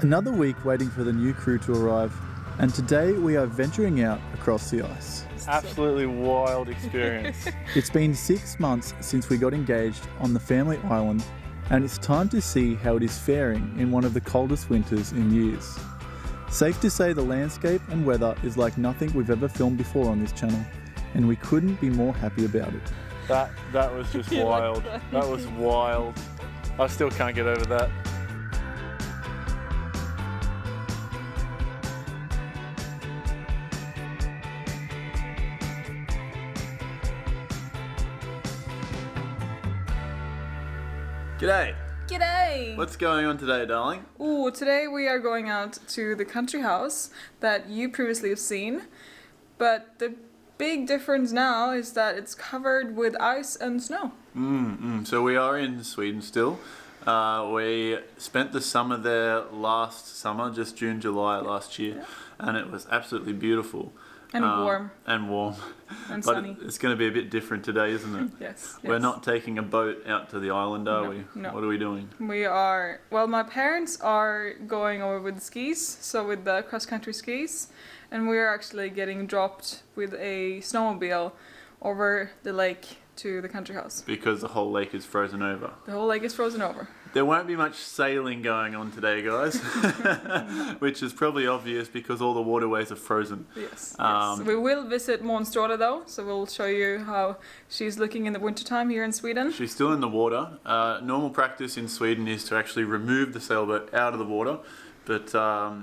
Another week waiting for the new crew to arrive, and today we are venturing out across the ice. Absolutely wild experience. It's been 6 months since we got engaged on the family island, and it's time to see how it is faring in one of the coldest winters in years. Safe to say the landscape and weather is like nothing we've ever filmed before on this channel, and we couldn't be more happy about it. That was just wild. That was wild. I still can't get over that. G'day. G'day! What's going on today, darling? Ooh, today we are going out to the country house that you previously have seen, but the big difference now is that it's covered with ice and snow. So we are in Sweden still. We spent the summer there last summer, just June, July last year, and it was absolutely beautiful. And warm. And warm. And but sunny. It's going to be a bit different today, isn't it? Yes. We're not taking a boat out to the island, are we? No. What are we doing? We are, well, my parents are going over with skis, so with the cross-country skis, and we are actually getting dropped with a snowmobile over the lake to the country house. Because the whole lake is frozen over. The whole lake is frozen over. There won't be much sailing going on today, guys, which is probably obvious because all the waterways are frozen. Yes. We will visit Månstråle though, so we'll show you how she's looking in the wintertime here in Sweden. She's still in the water. Normal practice in Sweden is to actually remove the sailboat out of the water, but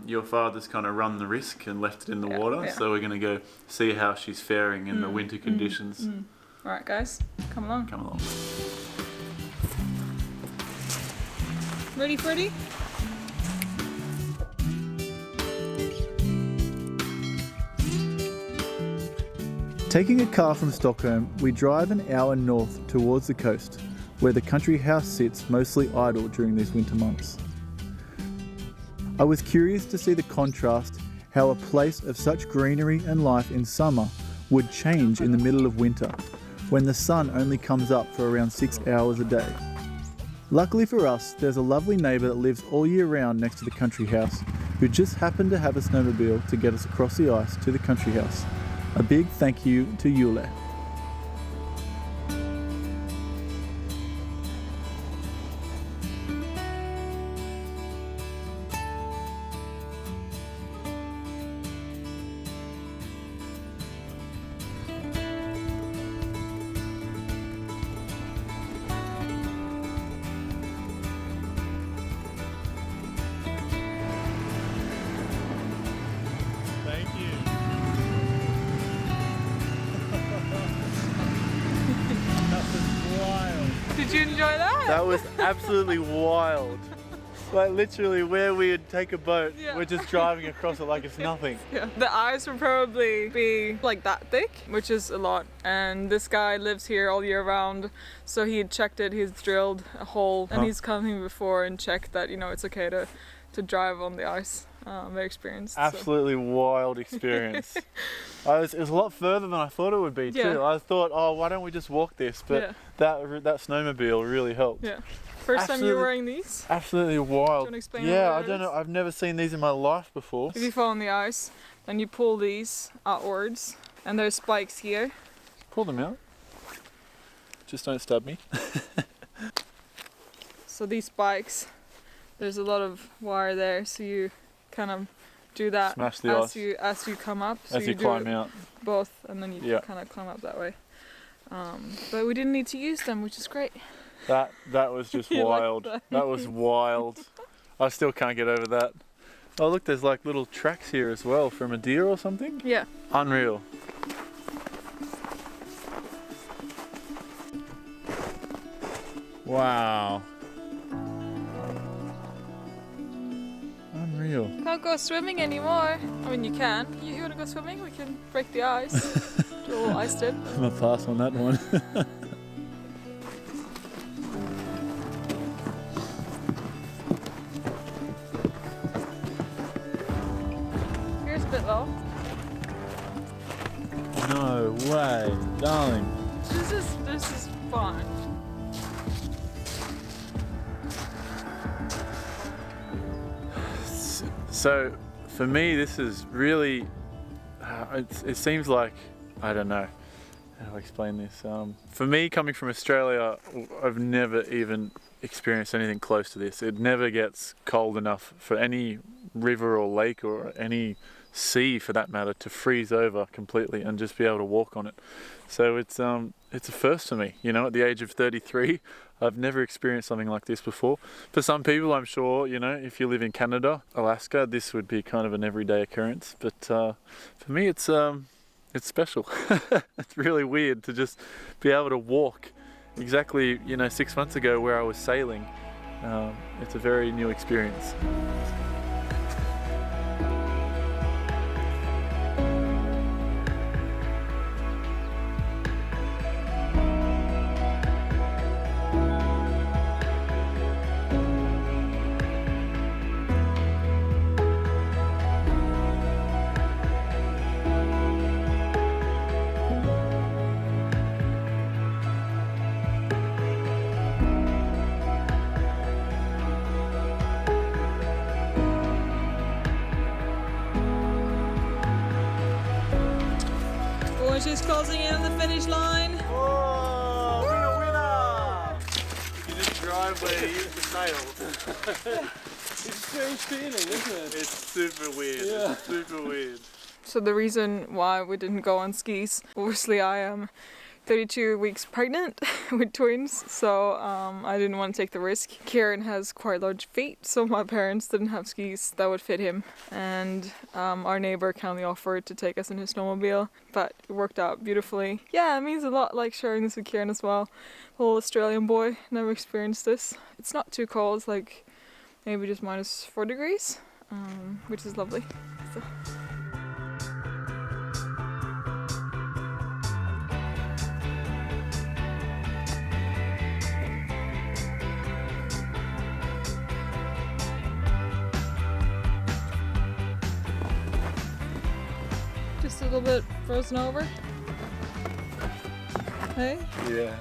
your father's kind of run the risk and left it in the water, so we're going to go see how she's faring in the winter conditions. Alright guys, come along. Come along. Ready, Freddy? Taking a car from Stockholm, we drive an hour north towards the coast, where the country house sits mostly idle during these winter months. I was curious to see the contrast, how a place of such greenery and life in summer would change in the middle of winter, when the sun only comes up for around 6 hours a day. Luckily for us, there's a lovely neighbour that lives all year round next to the country house, who just happened to have a snowmobile to get us across the ice to the country house. A big thank you to Yule. Thank you. That was wild. Did you enjoy that? That was absolutely wild. Like literally where we would take a boat, we're just driving across it like it's nothing. Yeah. The ice would probably be like that thick, which is a lot. And this guy lives here all year round, so he had checked it, he's drilled a hole, and he's come here before and checked that, you know, it's okay to drive on the ice. Very experienced. Absolutely wild experience. It was a lot further than I thought it would be too. I thought, oh, why don't we just walk this? But that snowmobile really helped. Yeah. First time you're wearing these? Absolutely wild. Do you want to explain I don't know. I've never seen these in my life before. If you fall on the ice, then you pull these outwards, and there's spikes here. Pull them out. Just don't stab me. So these spikes, there's a lot of wire there, so you kind of do that Smash the ice. as you come up. So as you climb out. Both, and then you kind of climb up that way. But we didn't need to use them, which is great. That was just wild. That was wild. I still can't get over that. Oh look, there's like little tracks here as well from a deer or something. Yeah. Unreal. Wow. Unreal. Can't go swimming anymore. I mean, you can. You want to go swimming? We can break the ice. Do a little ice dip. I'm gonna pass on that one. Here's a bit low. No way, darling. This is fun. So for me, this is really, it seems like, I don't know how to explain this. For me, coming from Australia, I've never even experienced anything close to this. It never gets cold enough for any river or lake or any sea for that matter to freeze over completely and just be able to walk on it. So it's a first for me, you know, at the age of 33. I've never experienced something like this before. For some people, I'm sure, you know, if you live in Canada, Alaska, this would be kind of an everyday occurrence. But for me, it's special. It's really weird to just be able to walk exactly, you know, 6 months ago where I was sailing. It's a very new experience. She's closing in on the finish line. Oh, winner! You just drive where you used to sail. It's a strange feeling, isn't it? It's super weird. Yeah. It's super weird. So the reason why we didn't go on skis, obviously I am 32 weeks pregnant with twins, so I didn't want to take the risk. Kieran has quite large feet, so my parents didn't have skis that would fit him, and our neighbor kindly offered to take us in his snowmobile, but it worked out beautifully. Yeah, it means a lot, like sharing this with Kieran as well. Little Australian boy, never experienced this. It's not too cold, it's like maybe just -4 degrees, which is lovely. So. Just a little bit frozen over. Hey? Yeah.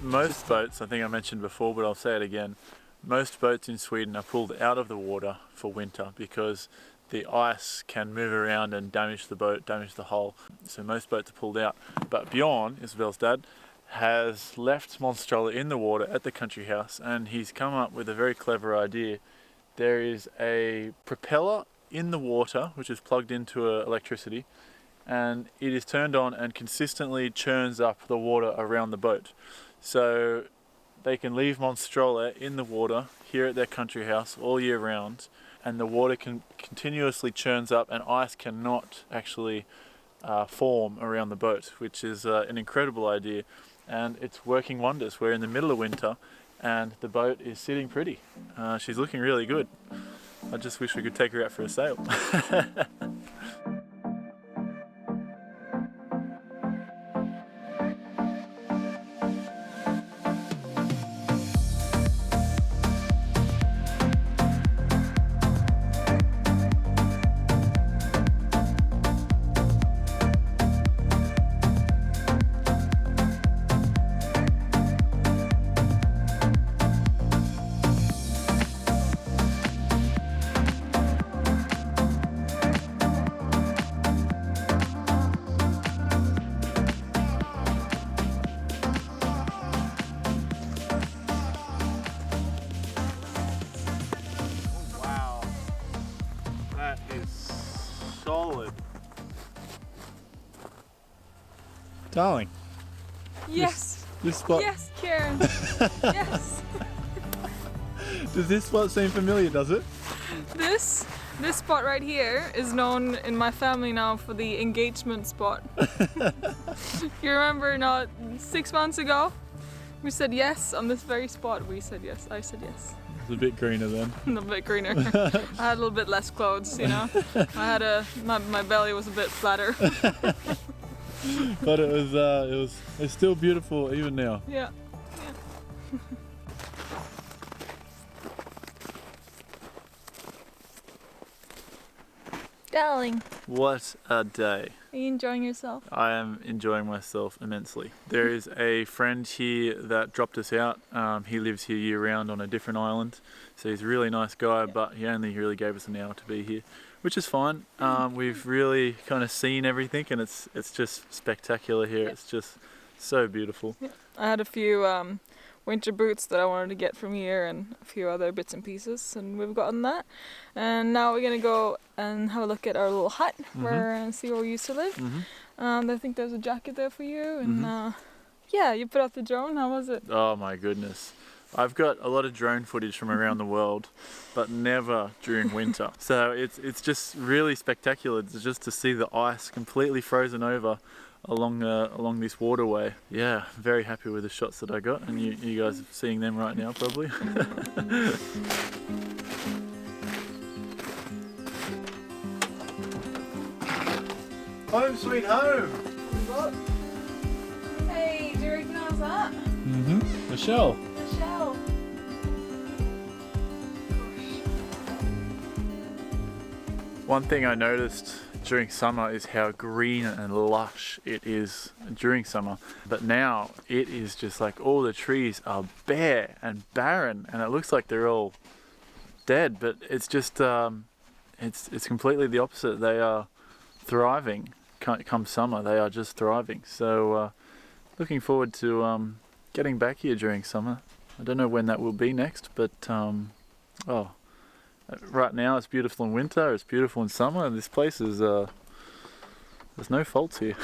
Most boats, I think I mentioned before, but I'll say it again, most boats in Sweden are pulled out of the water for winter because the ice can move around and damage the boat, damage the hull. So most boats are pulled out. But Bjorn, Isabel's dad, has left Monstrola in the water at the country house, and he's come up with a very clever idea. There is a propeller in the water which is plugged into electricity, and it is turned on and consistently churns up the water around the boat. So they can leave Monstrola in the water here at their country house all year round, and the water continuously churns up and ice cannot actually form around the boat, which is an incredible idea, and it's working wonders. We're in the middle of winter and the boat is sitting pretty. She's looking really good. I just wish we could take her out for a sail. Solid. Darling. Yes. This spot. Yes, Kieran. Yes. Does this spot seem familiar, does it? This spot right here is known in my family now for the engagement spot. You remember not 6 months ago? We said yes on this very spot. We said yes. I said yes. It's a bit greener then. A little bit greener. I had a little bit less clothes, you know. I had my belly was a bit flatter. But it's still beautiful even now. Yeah. Darling. What a day. Are you enjoying yourself? I am enjoying myself immensely. There is a friend here that dropped us out. He lives here year round on a different island. So he's a really nice guy, but he only really gave us an hour to be here, which is fine. We've really kind of seen everything, and it's just spectacular here. It's just so beautiful. I had a few winter boots that I wanted to get from here and a few other bits and pieces, and we've gotten that. And now we're gonna go and have a look at our little hut and see where we used to live. I think there's a jacket there for you, and yeah, you put out the drone. How was it? Oh my goodness. I've got a lot of drone footage from around the world, but never during winter. So it's just really spectacular just to see the ice completely frozen over along this waterway. Yeah, very happy with the shots that I got, and you guys are seeing them right now probably. Home sweet home! Hey, do you recognize that? The shell. The shell. One thing I noticed during summer is how green and lush it is during summer, but now it is just like all the trees are bare and barren, and it looks like they're all dead, but it's just it's completely the opposite. They are thriving come summer. They are just thriving. So looking forward to getting back here during summer. I don't know when that will be next, but right now it's beautiful in winter, it's beautiful in summer, and this place is, there's no faults here.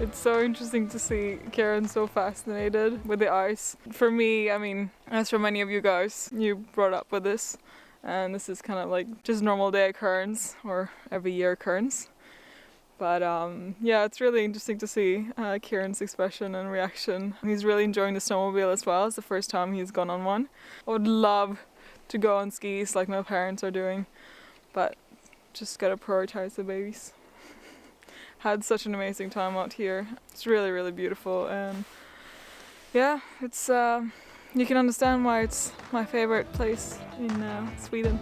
It's so interesting to see Kieran so fascinated with the ice. For me, I mean, as for many of you guys, you brought up with this, and this is kind of like just normal day occurrence or every year occurrence. But yeah, it's really interesting to see Kieran's expression and reaction. He's really enjoying the snowmobile as well. It's the first time he's gone on one. I would love to go on skis like my parents are doing, but just gotta prioritize the babies. Had such an amazing time out here. It's really, really beautiful, and yeah, it's you can understand why it's my favorite place in Sweden.